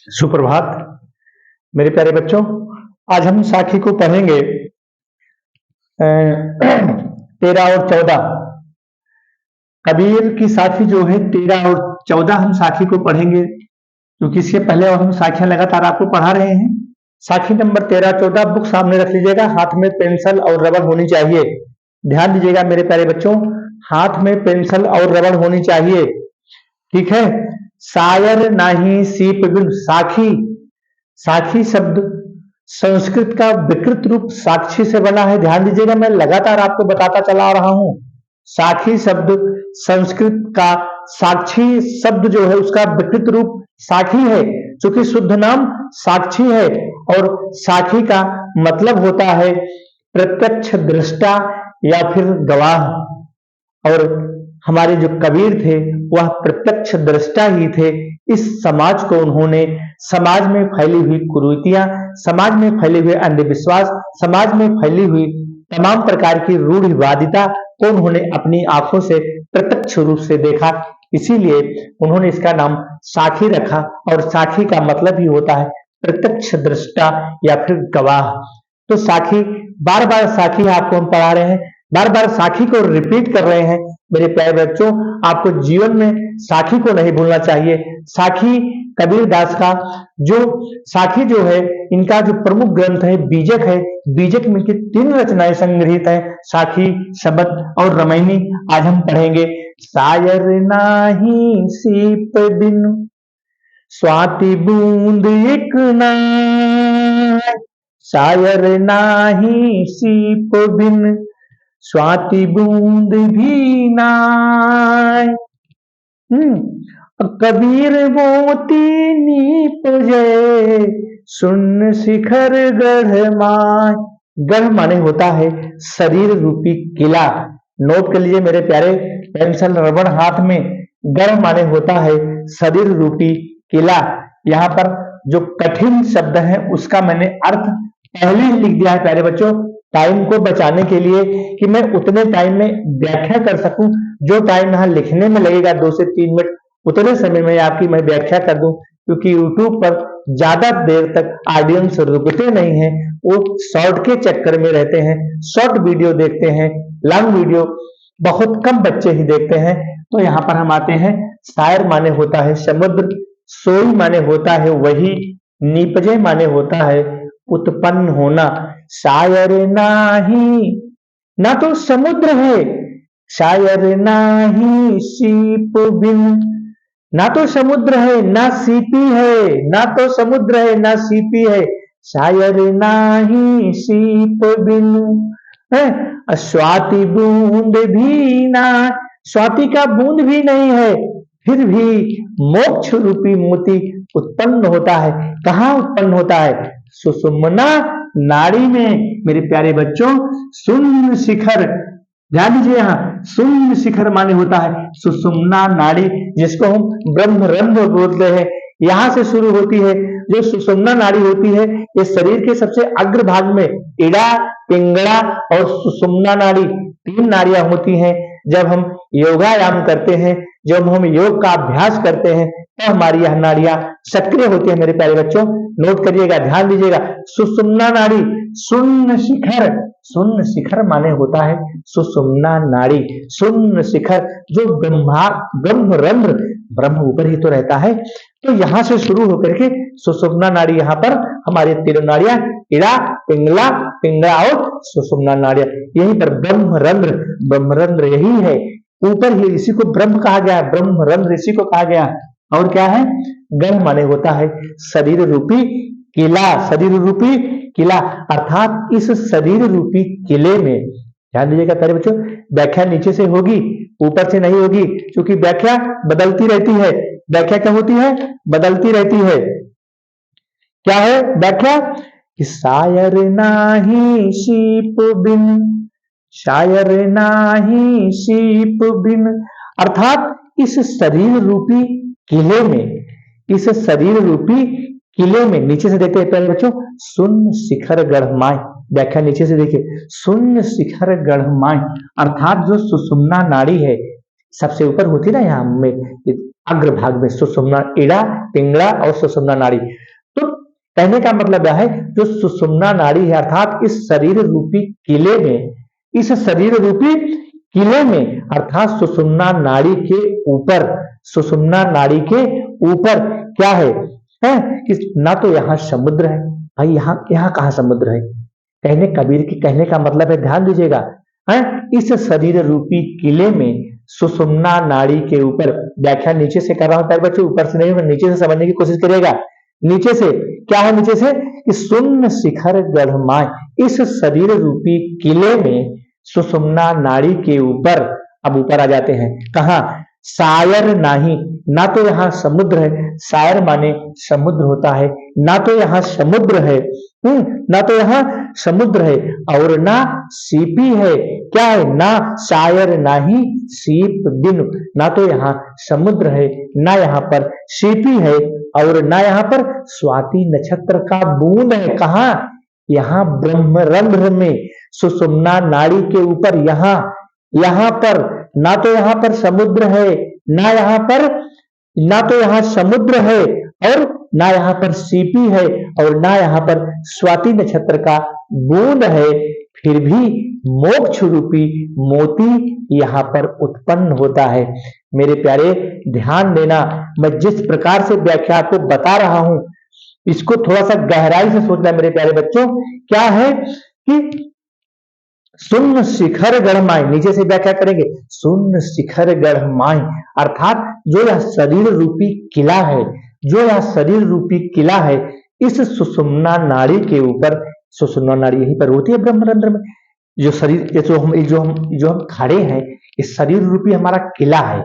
सुप्रभात मेरे प्यारे बच्चों। आज हम साखी को पढ़ेंगे 13 और 14। कबीर की साखी जो है 13 और 14 हम साखी को पढ़ेंगे, क्योंकि इसके पहले और हम साखियां लगातार आपको पढ़ा रहे हैं। साखी नंबर 13-14 बुक सामने रख लीजिएगा, हाथ में पेंसिल और रबड़ होनी चाहिए। ध्यान दीजिएगा मेरे प्यारे बच्चों, हाथ में पेंसिल और रबड़ होनी चाहिए, ठीक है। शायर नाही सीप बिन। साखी, साखी शब्द संस्कृत का विकृत रूप साक्षी से बना है। ध्यान दीजिएगा, मैं लगातार आपको बताता चला आ रहा हूं। साखी शब्द संस्कृत का साक्षी शब्द जो है उसका विकृत रूप साखी है, क्योंकि शुद्ध नाम साक्षी है और साखी का मतलब होता है प्रत्यक्ष दृष्टा या फिर गवाह। और हमारे जो कबीर थे वह प्रत्यक्ष दृष्टा ही थे। इस समाज को उन्होंने समाज में फैली हुई कुरीतियां, समाज में फैले हुए अंधविश्वास, समाज में फैली हुई तमाम प्रकार की रूढ़िवादिता को उन्होंने अपनी आंखों से प्रत्यक्ष रूप से देखा, इसीलिए उन्होंने इसका नाम साखी रखा। और साखी का मतलब ही होता है प्रत्यक्ष दृष्टा या फिर गवाह। तो साखी, बार बार साखी आपको हम पढ़ा रहे हैं, बार बार साखी को रिपीट कर रहे हैं। मेरे प्यारे बच्चों, आपको जीवन में साखी को नहीं भूलना चाहिए। साखी कबीर दास का जो साखी जो है, इनका जो प्रमुख ग्रंथ है बीजक है। बीजक में की 3 रचनाएं संग्रहित है, साखी, शबद और रामायणी। आज हम पढ़ेंगे। शायर नाही सीप बिन, स्वाति बूंद एक नाय। शायर नाही सीप बिन, स्वाति बूंद भी नाय। कबीर मोती नीपजे, सुन शिखर गढ़ माय। गढ़ माने होता है शरीर रूपी किला। नोट कर लीजिए मेरे प्यारे, पेंसिल रबड़ हाथ में। गढ़ माने होता है शरीर रूपी किला। यहाँ पर जो कठिन शब्द है उसका मैंने अर्थ पहले ही लिख दिया है प्यारे बच्चों, टाइम को बचाने के लिए, कि मैं उतने टाइम में व्याख्या कर सकूं। जो टाइम यहाँ लिखने में लगेगा 2 से 3 मिनट, उतने समय में आपकी मैं व्याख्या कर दूं, क्योंकि YouTube पर ज्यादा देर तक ऑडियंस रुकते नहीं है, वो शॉर्ट के चक्कर में रहते हैं, शॉर्ट वीडियो देखते हैं, लॉन्ग वीडियो बहुत कम बच्चे ही देखते हैं। तो यहाँ पर हम आते हैं। शायर माने होता है समुद्र, सोई माने होता है वही, निपजे माने होता है उत्पन्न होना। शायर नाही, ना तो समुद्र है, शायर नाही सीप बिन। ना तो समुद्र है ना सीपी है, ना तो समुद्र है ना सीपी है, शायर नाही सीप बिन। स्वाति बूंद भी ना, स्वाति का बूंद भी नहीं है, फिर भी मोक्ष रूपी मोती उत्पन्न होता है। कहाँ उत्पन्न होता है? सुषुम्ना नाड़ी में। मेरे प्यारे बच्चों, शून्य शिखर, ध्यान दीजिए, यहाँ शून्य शिखर माने होता है सुषुम्ना नाड़ी, जिसको हम ब्रह्मरंध्र बोलते हैं। यहाँ से शुरू होती है जो सुषुम्ना नाड़ी होती है। ये शरीर के सबसे अग्र भाग में इड़ा, पिंगला और सुषुम्ना नाड़ी 3 नाड़ियां होती हैं। जब हम योगायाम करते हैं, जब हम योग का अभ्यास करते हैं, तो हमारी यह नाड़ियां सक्रिय होती है। मेरे प्यारे बच्चों, नोट करिएगा, ध्यान दीजिएगा। सुषुम्ना नाड़ी, शून्य शिखर। शून्य शिखर माने होता है सुषुम्ना नाड़ी, शून्य शिखर जो ब्रह्मरंध्र, ब्रह्म ऊपर ही तो रहता है। तो यहां से शुरू होकर के सुषुम्ना नाड़ी, यहाँ पर हमारी 3 नाड़ियां इड़ा, पिंगला, पिंगला और सुषुम्ना नाड़ियां, यहीं पर ब्रह्मरंध्र, ब्रह्मरंध्र यही है ऊपर ही। इसी को ब्रह्म कहा गया, ब्रह्मरंध्र इसी को कहा गया। और क्या है? गढ़ माने होता है शरीर रूपी किला, शरीर रूपी किला। अर्थात इस शरीर रूपी किले में, ध्यान दीजिएगा प्यारे बच्चों, व्याख्या नीचे से होगी, ऊपर से नहीं होगी, क्योंकि व्याख्या बदलती रहती है। व्याख्या क्या होती है? बदलती रहती है। क्या है व्याख्या? कि शायर नाही सीप बिन, शायर नाही सीप बिन। अर्थात इस शरीर रूपी किले में, इस शरीर रूपी किले में, नीचे से देखते हैं पहले बच्चों, शून्य शिखर गढ़माय। व्याख्या नीचे से देखिए, शून्य शिखर गढ़माय, अर्थात जो सुषुम्ना नाड़ी है, सबसे ऊपर होती ना यहाँ में अग्र भाग में सुषुम्ना, इड़ा, पिंगला और सुषुम्ना नाड़ी। तो कहने का मतलब यह है जो सुषुम्ना नाड़ी है अर्थात इस शरीर रूपी किले में, इस शरीर रूपी किले में अर्थात सुषुम्ना नाड़ी के ऊपर, सुषुम्ना नाड़ी के ऊपर क्या है कि ना तो यहाँ समुद्र है। भाई यहाँ यहाँ कहाँ समुद्र है? कहने कबीर की कहने का मतलब है, ध्यान दीजिएगा, है इस शरीर रूपी किले में सुषुम्ना नाड़ी के ऊपर, व्याख्या नीचे से कर रहा हूं प्यारे बच्चों, ऊपर से नहीं, नीचे से समझने की कोशिश करिएगा। नीचे से क्या है? नीचे से कि शून्य शिखर गढ़माय, इस शरीर रूपी किले में सुषुम्ना नाड़ी के ऊपर, अब ऊपर आ जाते हैं कहा, सायर नाही, ना तो यहाँ समुद्र है, सायर माने समुद्र होता है, ना तो यहाँ समुद्र है, ना तो यहाँ समुद्र है और ना सीपी है। क्या है? ना सायर नाही सीप बिन, ना तो यहाँ समुद्र है, ना यहाँ पर सीपी है और ना यहाँ पर स्वाति नक्षत्र का बूंद है। कहा? यहाँ ब्रह्मरंध्र में सुषुम्ना नाड़ी के ऊपर, यहाँ पर ना तो यहाँ पर समुद्र है, ना यहाँ पर, ना तो यहाँ समुद्र है और ना यहाँ पर सीपी है और ना यहाँ पर स्वाति नक्षत्र का बूंद है, फिर भी मोक्ष रूपी मोती यहाँ पर उत्पन्न होता है। मेरे प्यारे ध्यान देना, मैं जिस प्रकार से व्याख्या आपको बता रहा हूं इसको थोड़ा सा गहराई से सोचना मेरे प्यारे बच्चों। क्या है कि शून्य शिखर गढ़माई, नीचे से व्याख्या करेंगे, शून्य शिखर गढ़माई अर्थात जो यह शरीर रूपी किला है, जो यह शरीर रूपी किला है, इस सुषुम्ना नाड़ी के ऊपर, सुषुम्ना नाड़ी यहीं पर होती है ब्रह्मरंध्र में, जो शरीर, जो हम खड़े हैं, इस शरीर रूपी हमारा किला है,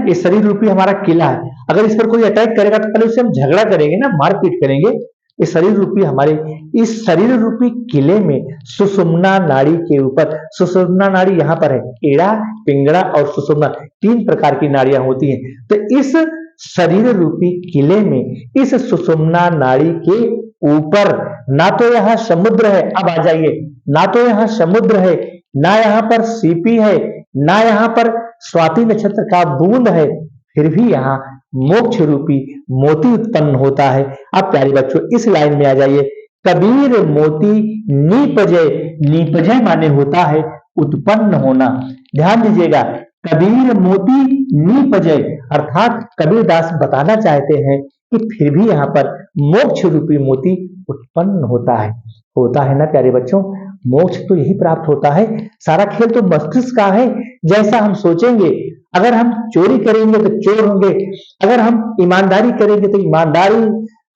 ये शरीर रूपी हमारा किला है। अगर इस पर कोई अटैक करेगा तो पहले उससे हम झगड़ा करेंगे ना, मारपीट करेंगे। इस शरीर रूपी हमारे, इस शरीर रूपी किले में सुषुम्ना नाड़ी के ऊपर, सुषुम्ना नाड़ी यहाँ पर है, एड़ा, पिंगला और सुषुम्ना, 3 प्रकार की नाड़ियां होती हैं। तो इस शरीर रूपी किले में, इस सुषुम्ना नाड़ी के ऊपर ना तो यहाँ समुद्र है, अब आ जाइए, ना तो यहाँ समुद्र है, ना यहाँ पर सीपी है, ना यहाँ पर स्वाति नक्षत्र का बूंद है, फिर भी यहाँ मोक्ष रूपी मोती उत्पन्न होता है। अब प्यारे बच्चों इस लाइन में आ जाइए, कबीर मोती नीपजय, नीपजय माने होता है उत्पन्न होना। ध्यान दीजिएगा, कबीर मोती नीपजय अर्थात कबीरदास बताना चाहते हैं कि फिर भी यहाँ पर मोक्ष रूपी मोती उत्पन्न होता है ना प्यारे बच्चों। मोक्ष तो यही प्राप्त होता है, सारा खेल तो मस्तिष्क का है। जैसा हम सोचेंगे, अगर हम चोरी करेंगे तो चोर होंगे, अगर हम ईमानदारी करेंगे तो ईमानदारी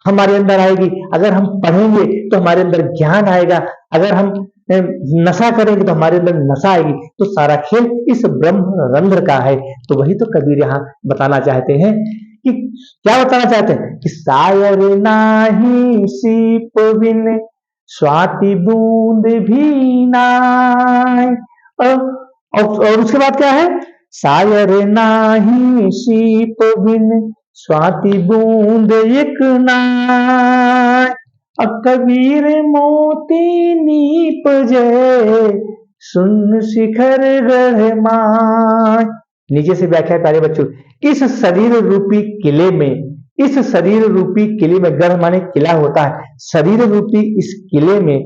हमारे अंदर आएगी, अगर हम पढ़ेंगे तो हमारे अंदर ज्ञान आएगा, अगर हम नशा करेंगे तो हमारे अंदर नशा आएगी। तो सारा खेल इस ब्रह्म रंध्र का है। तो वही तो कबीर यहाँ बताना चाहते हैं कि क्या बताना चाहते हैं कि सायर नाही सीप बिन स्वाति बूंद भी नाय, और उसके बाद क्या है, सायर नाही सीप बिन स्वाति बूंद एक नाय, कबीर मोती नीपजय शून्य शिखर गढ़माय। नीचे से व्याख्या प्यारे बच्चों, इस शरीर रूपी किले में, इस शरीर रूपी किले में, गढ़ माने किला होता है, शरीर रूपी इस किले में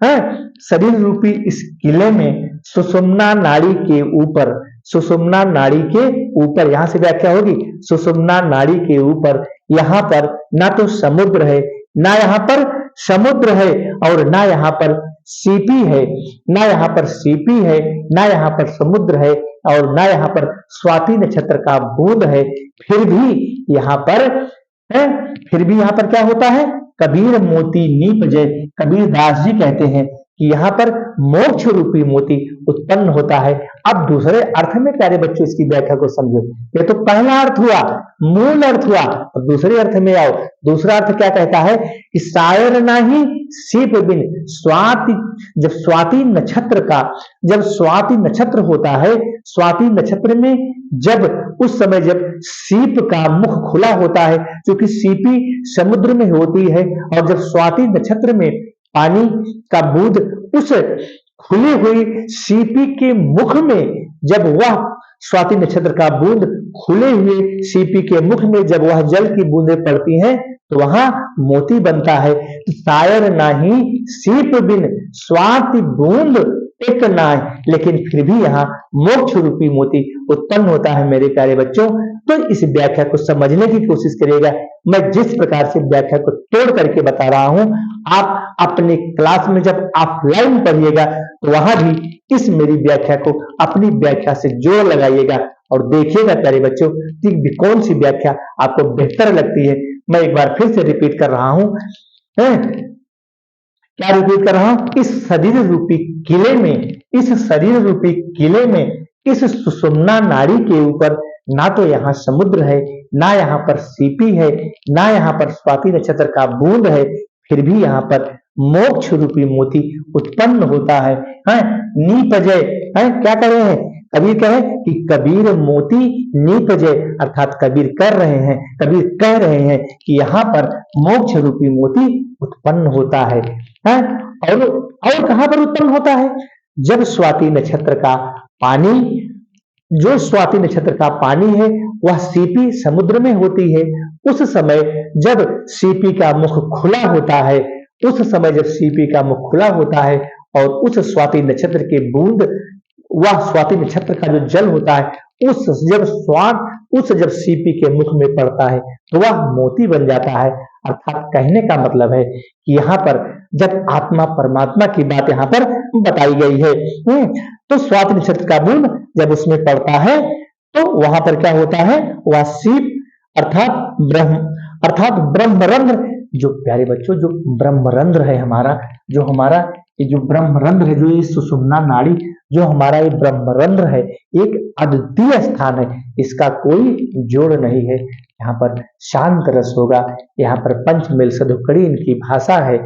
है, शरीर रूपी इस किले में सुषुम्ना नाड़ी के ऊपर, सुषुम्ना नाड़ी के ऊपर, यहां से व्याख्या होगी, सुषुम्ना नाड़ी के ऊपर यहाँ पर ना तो समुद्र है, ना यहाँ पर समुद्र है और ना यहाँ पर सीपी है, ना यहाँ पर सीपी है, ना यहाँ पर समुद्र है और ना यहाँ पर स्वाति नक्षत्र का बूंद है, फिर भी यहाँ पर है, फिर भी यहाँ पर क्या होता है, कबीर मोती नीपजय। कबीर दास जी कहते हैं कि यहाँ पर मोक्ष रूपी मोती उत्पन्न होता है। अब दूसरे अर्थ में प्यारे बच्चों इसकी व्याख्या को समझो। ये तो पहला अर्थ हुआ, मूल अर्थ हुआ, अब दूसरे अर्थ में आओ। दूसरा अर्थ क्या कहता है कि सायर नाही सीप बिन, स्वाति, जब स्वाति नक्षत्र का, जब स्वाति नक्षत्र होता है, स्वाति नक्षत्र में जब उस समय जब सीप का मुख खुला होता है, क्योंकि सीपी समुद्र में होती है, और जब स्वाति नक्षत्र में पानी का बूंद उस खुली हुई सीपी के मुख में जब वह स्वाति नक्षत्र का बूंद खुले हुए सीपी के मुख में जब वह जल की बूंदें पड़ती हैं तो वहां मोती बनता है। शायर नाही सीप बिन स्वाति बूंद एक नाय, लेकिन फिर भी यहाँ मोक्ष रूपी मोती उत्पन्न होता है मेरे प्यारे बच्चों। तो इस व्याख्या को समझने की कोशिश करिएगा। मैं जिस प्रकार से व्याख्या को तोड़ करके बता रहा हूं, आप अपने क्लास में जब ऑफलाइन पढ़िएगा तो वहां भी इस मेरी व्याख्या को अपनी व्याख्या से जोड़ लगाइएगा और देखिएगा प्यारे बच्चों कि कौन सी व्याख्या आपको बेहतर लगती है। मैं एक बार फिर से रिपीट कर रहा हूं, क्या रिपीट कर रहा हूं, इस शरीर रूपी किले में, इस शरीर रूपी किले में, इस सुषुम्ना नाड़ी के ऊपर ना तो यहाँ समुद्र है, ना यहाँ पर सीपी है, ना यहाँ पर स्वाति नक्षत्र का बूंद है, फिर भी यहाँ पर मोक्ष रूपी मोती उत्पन्न होता है। नीपजय क्या कर रहे हैं, कबीर कहे कि कबीर मोती नीपजय, अर्थात कबीर कर रहे हैं, कबीर कह रहे हैं कि यहाँ पर मोक्ष रूपी मोती उत्पन्न होता है। और कहां पर उत्पन्न होता है, जब स्वाति नक्षत्र का पानी, जो स्वाति नक्षत्र का पानी है वह सीपी समुद्र में होती है। उस समय जब सीपी का मुख खुला होता है, उस समय जब सीपी का मुख खुला होता है और उस स्वाति नक्षत्र के बूंद, वह स्वाति नक्षत्र का जो जल होता है उस जब सीपी के मुख में पड़ता है तो वह मोती बन जाता है। अर्थात कहने का मतलब है कि यहाँ पर जब आत्मा परमात्मा की बात यहाँ पर बताई गई है, तो स्वाति नक्षत्र का बूंद जब उसमें पड़ता है तो वहां पर क्या होता है, वह सीप अर्थात ब्रह्मरंध्र, जो प्यारे बच्चों जो ब्रह्मरंध्र है हमारा, जो हमारा ये जो ब्रह्मरंध्र है, जो ये सुषुम्ना नाड़ी, जो हमारा ये ब्रह्मरंध्र है, एक अद्वितीय स्थान है, इसका कोई जोड़ नहीं है। यहाँ पर शांत रस होगा, यहाँ पर पंचमेल सदुकड़ी इनकी भाषा है,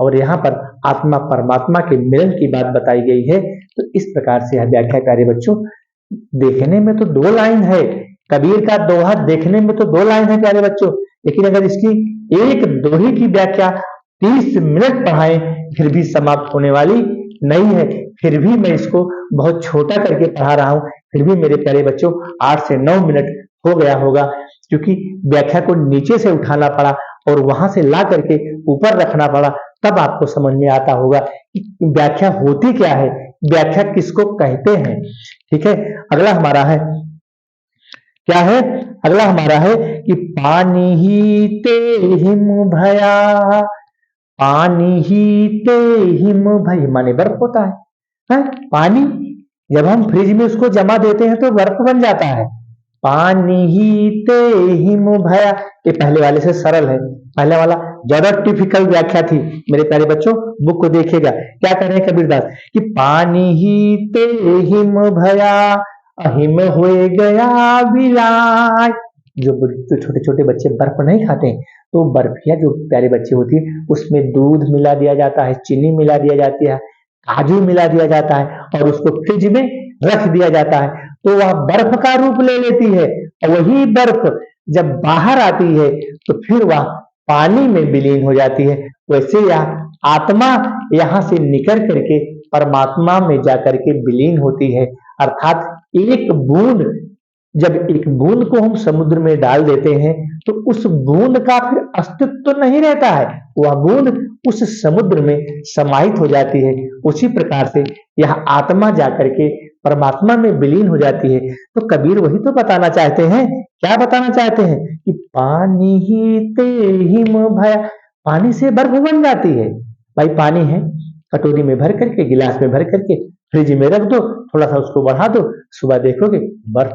और यहाँ पर आत्मा परमात्मा के मिलन की बात बताई गई है। तो इस प्रकार से यह व्याख्या प्यारे बच्चों देखने में तो 2 लाइन है, कबीर का दोहा देखने में तो 2 लाइन है प्यारे बच्चों, लेकिन अगर इसकी एक दोहे की व्याख्या 30 मिनट पढ़ाएं फिर भी समाप्त होने वाली नहीं है। फिर भी मैं इसको बहुत छोटा करके पढ़ा रहा हूं, फिर भी मेरे प्यारे बच्चों 8 से 9 मिनट हो गया होगा, क्योंकि व्याख्या को नीचे से उठाना पड़ा और वहां से ला करके ऊपर रखना पड़ा, तब आपको समझ में आता होगा कि व्याख्या होती क्या है, व्याख्या किसको कहते हैं। ठीक है, अगला हमारा है क्या है, अगला हमारा है कि पानी ही ते हिम भया, पानी ही ते हिम भई माने बर्फ होता है। पानी जब हम फ्रिज में उसको जमा देते हैं तो बर्फ बन जाता है। पानी ही ते हिम भया, ये पहले वाले से सरल है, पहले वाला ज्यादा टिपिकल व्याख्या थी। मेरे प्यारे बच्चों बुक को देखिएगा, क्या कह रहे हैं कबीरदास कि पानी ही ते हिम भया, अहिम हुए गया विलाय। जो छोटे छोटे बच्चे बर्फ नहीं खाते तो बर्फिया जो प्यारे बच्चे होती है उसमें दूध मिला दिया जाता है, चीनी मिला दिया जाती है, काजू मिला दिया जाता है और उसको फ्रिज में रख दिया जाता है, तो वह बर्फ का रूप ले लेती है। और वही बर्फ जब बाहर आती है तो फिर वह पानी में विलीन हो जाती है। वैसे यह आत्मा यहाँ से निकल करके परमात्मा में जाकर के विलीन होती है। अर्थात एक बूंद, जब एक बूंद को हम समुद्र में डाल देते हैं तो उस बूंद का फिर अस्तित्व तो नहीं रहता है, वह बूंद उस समुद्र में समाहित हो जाती है। उसी प्रकार से यह आत्मा जाकर के परमात्मा में विलीन हो जाती है। तो कबीर वही तो बताना चाहते हैं, क्या बताना चाहते हैं कि पानी ही ते हिम भया, पानी से बर्फ बन जाती है। भाई पानी है, कटोरी में भर करके, गिलास में भर करके फ्रिज में रख दो, थोड़ा सा उसको बढ़ा दो, सुबह देखोगे बर्फ,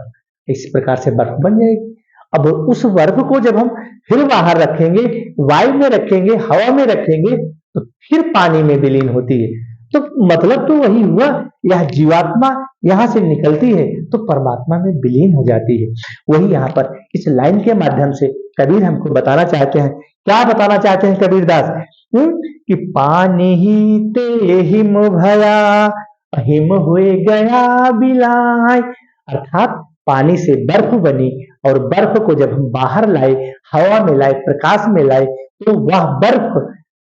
इस प्रकार से बर्फ बन जाएगी। अब उस बर्फ को जब हम फिर बाहर रखेंगे, वायु में रखेंगे, हवा में रखेंगे, तो फिर पानी में विलीन होती है। तो मतलब तो वही हुआ, यह जीवात्मा यहां से निकलती है तो परमात्मा में विलीन हो जाती है। वही यहाँ पर इस लाइन के माध्यम से कबीर हमको बताना चाहते हैं। क्या बताना चाहते हैं कबीरदास कि पानी ही ते हिम भया, हिम हुए गया बिलाय। अर्थात पानी से बर्फ बनी और बर्फ को जब हम बाहर लाए, हवा में लाए, प्रकाश में लाए, तो वह बर्फ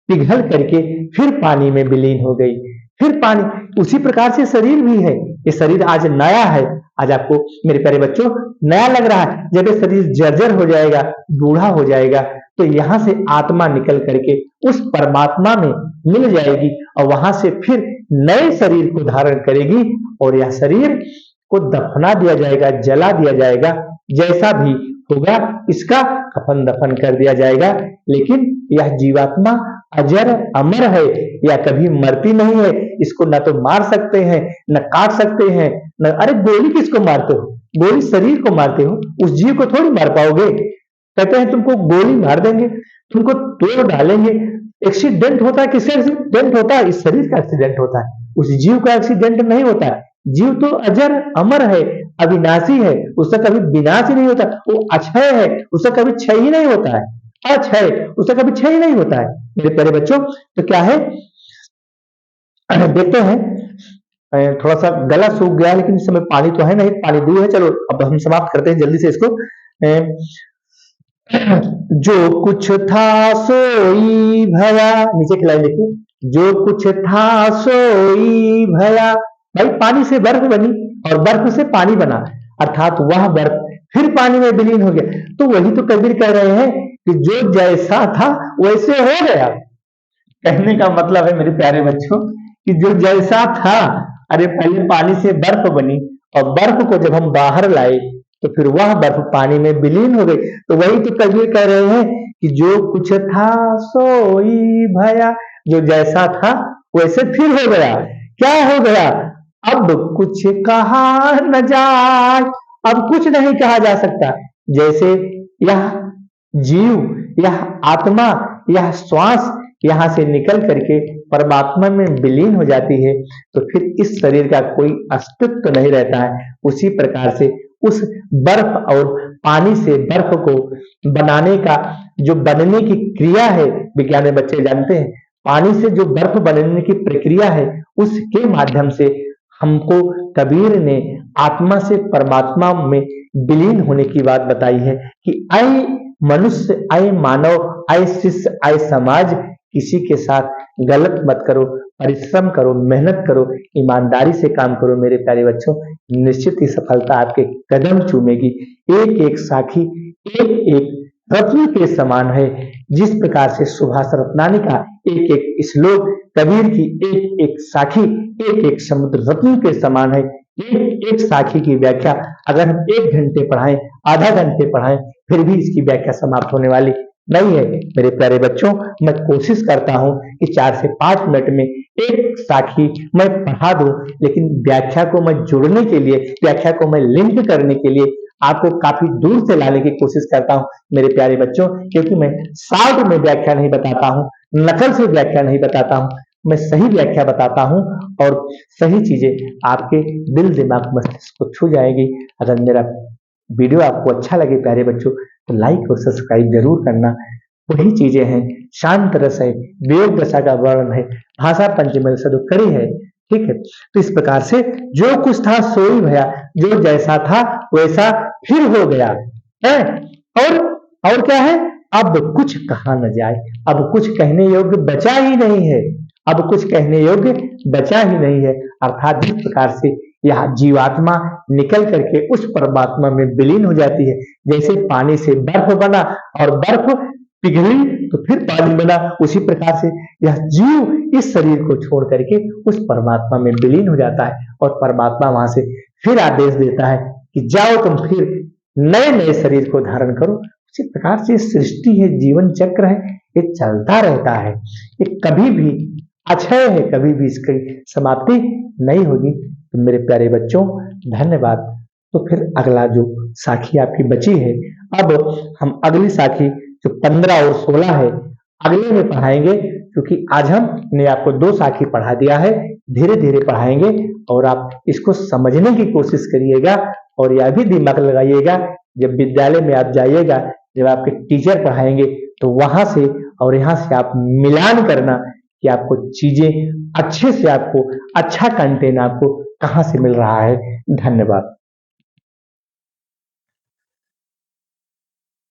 पिघल करके फिर पानी में विलीन हो गई। फिर पानी। उसी प्रकार से शरीर भी है। ये शरीर आज नया है, आज आपको मेरे प्यारे बच्चों नया लग रहा है। जब ये शरीर जर्जर हो जाएगा, बूढ़ा हो जाएगा, तो यहाँ से आत्मा निकल करके उस परमात्मा में मिल जाएगी और वहां से फिर नए शरीर को धारण करेगी और यह शरीर को दफना दिया जाएगा, जला दिया जाएगा। जैसा भी होगा इसका कफन दफन कर दिया जाएगा। लेकिन यह जीवात्मा अजर अमर है, या कभी मरती नहीं है। इसको न तो मार सकते हैं, न काट सकते हैं, न अरे गोली किसको मारते हो? गोली शरीर को मारते हो, उस जीव को थोड़ी मार पाओगे। कहते हैं तुमको गोली मार देंगे, तुमको तोड़ डालेंगे। एक्सीडेंट होता है, किसका एक्सीडेंट होता है? इस शरीर का एक्सीडेंट होता है, उस जीव का एक्सीडेंट नहीं होता है। जीव तो अजर अमर है, अविनाशी है, उसका कभी विनाश ही नहीं होता। वो अक्षय है, उसका कभी क्षय ही नहीं होता है। अक्षय, उसका कभी क्षय ही नहीं होता है। मेरे प्यारे बच्चों, तो क्या है, देखते हैं। थोड़ा सा गला सूख गया, लेकिन इस समय पानी तो है नहीं, पानी दूर है। चलो अब हम समाप्त करते हैं जल्दी से इसको। जो कुछ था सोई भया, नीचे खिलाई देखिए, जो कुछ था सोई भया। भाई पानी से बर्फ बनी और बर्फ से पानी बना, अर्थात वह बर्फ फिर पानी में विलीन हो गया। तो वही तो कबीर कह रहे हैं कि जो जैसा था वैसे हो गया। कहने का मतलब है मेरे प्यारे बच्चों कि जो जैसा था, अरे पहले पानी से बर्फ बनी और बर्फ को जब हम बाहर लाए तो फिर वह बर्फ पानी में विलीन हो गई। तो वही तो कबीर कह रहे हैं कि जो कुछ था सोई भया, जो जैसा था वैसे फिर हो गया। क्या हो गया? अब कुछ कहा न जाए, अब कुछ नहीं कहा जा सकता। जैसे यह जीव, यह आत्मा, यह श्वास यहां से निकल करके परमात्मा में विलीन हो जाती है, तो फिर इस शरीर का कोई अस्तित्व नहीं रहता है। उसी प्रकार से उस बर्फ और पानी से बर्फ को बनाने का जो बनने की क्रिया है, विज्ञान में बच्चे जानते हैं, पानी से जो बर्फ बनने की प्रक्रिया है, उसके माध्यम से हमको कबीर ने आत्मा से परमात्मा में विलीन होने की बात बताई है कि आए मनुष्य, आए मानव, आए शिष्य, आए समाज, किसी के साथ गलत मत करो, परिश्रम करो, मेहनत करो, ईमानदारी से काम करो। मेरे प्यारे बच्चों, निश्चित ही सफलता आपके कदम चूमेगी। एक एक साखी एक एक रत्न के समान है। जिस प्रकार से सुभाष रत्नानी का एक एक श्लोक, कबीर की एक एक साखी एक एक समुद्र रत्न के समान है। एक एक साखी की व्याख्या अगर हम 1 घंटे पढ़ाएं, आधा घंटे पढ़ाएं, फिर भी इसकी व्याख्या समाप्त होने वाली नहीं है। मेरे प्यारे बच्चों, मैं कोशिश करता हूं कि 4 से 5 मिनट में एक साखी मैं पढ़ा दूं, लेकिन व्याख्या को मैं जोड़ने के लिए, व्याख्या को मैं लिंक करने के लिए आपको काफी दूर से लाने की कोशिश करता हूं मेरे प्यारे बच्चों, क्योंकि मैं शॉर्ट में व्याख्या नहीं बताता हूं, नकल से व्याख्या नहीं बताता हूं, मैं सही व्याख्या बताता हूं और सही चीजें आपके दिल दिमाग मस्तिष्क को छू जाएगी। अगर मेरा वीडियो आपको अच्छा लगे प्यारे बच्चों, तो लाइक और सब्सक्राइब जरूर करना। वही चीजें हैं, शांत रस है, वियोग दशा का वर्णन है, भाषा पंचमेल सदुक्कड़ी है। ठीक है, तो इस प्रकार से जो कुछ था सोई भया, जो जैसा था वैसा फिर हो गया है। और क्या है? अब कुछ कहा न जाए, अब कुछ कहने योग्य बचा ही नहीं है, अब कुछ कहने योग्य बचा ही नहीं है। अर्थात जिस प्रकार से यह जीवात्मा निकल करके उस परमात्मा में विलीन हो जाती है, जैसे पानी से बर्फ बना और बर्फ पिघली तो फिर पानी बना, उसी प्रकार से यह जीव इस शरीर को छोड़ करके उस परमात्मा में विलीन हो जाता है और परमात्मा वहां से फिर आदेश देता है कि जाओ तुम फिर नए नए शरीर को धारण करो। उसी प्रकार से सृष्टि है, जीवन चक्र है, ये चलता रहता है, ये कभी भी अक्षय है, कभी भी इसकी समाप्ति नहीं होगी। तो मेरे प्यारे बच्चों, धन्यवाद। तो फिर अगला जो साखी आपकी बची है, अब हम अगली साखी जो 15 और 16 है अगले में पढ़ाएंगे, क्योंकि आज हमने आपको 2 साखी पढ़ा दिया है। धीरे धीरे पढ़ाएंगे और आप इसको समझने की कोशिश करिएगा और यह भी दिमाग लगाइएगा, जब विद्यालय में आप जाइएगा, जब आपके टीचर पढ़ाएंगे, तो वहां से और यहाँ से आप मिलान करना कि आपको चीजें अच्छे से, आपको अच्छा कंटेंट आपको कहाँ से मिल रहा है। धन्यवाद।